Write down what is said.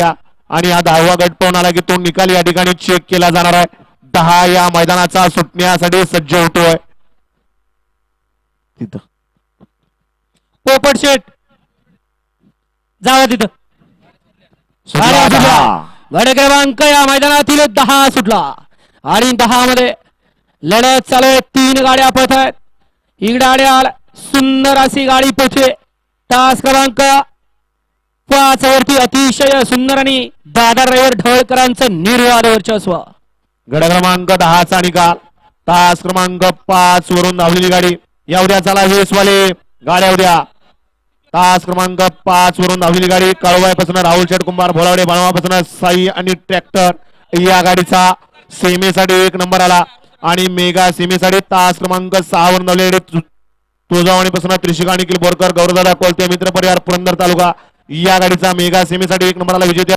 आणि हा 10वा गट पाहून आला की तो निकाल या ठिकाणी चेक केला जाणार आहे. 10 या मैदानाचा सुटण्यासाठी सज्ज होतोय तिथं पोपट शेट जावा तिथं. सुटला 10. गट क्रमांक या मैदानातील 10 सुटला आणि 10 मध्ये लढत चालू आहे. 3 गाड्या पळत आहेत. इगडाड्याल सुंदर अशी गाडी पोहोचते. तास क्रमांक 5 वरती अतिशय सुंदर आणि दादा ड्रायव्हर ढवळकरांचं निर्वाद वर्चस्व. गट क्रमांक 10चा निकाल. तास क्रमांक 5 वरून धावलेली गाडी या उद्या चला वेसवाले गाड्या उद्या. तास क्रमांक 5 वरून धावलेली गाडी काळूबाईपासून राहुल शेठ कुंभार भोलावडे बाळवापासून साई आणि ट्रॅक्टर या गाडीचा सेमीसाठी 1 नंबर आला आणि मेगा सेमीसाठी तास क्रमांक 6 वरून धावलेली गाडी तुळजावाणीपासून त्रिशिका निखिल बोरकर गौरवदादा कोलते मित्र परिवार पुरंदर तालुका या गाडीचा मेगा सेमीसाठी 1 नंबर आला. विजेते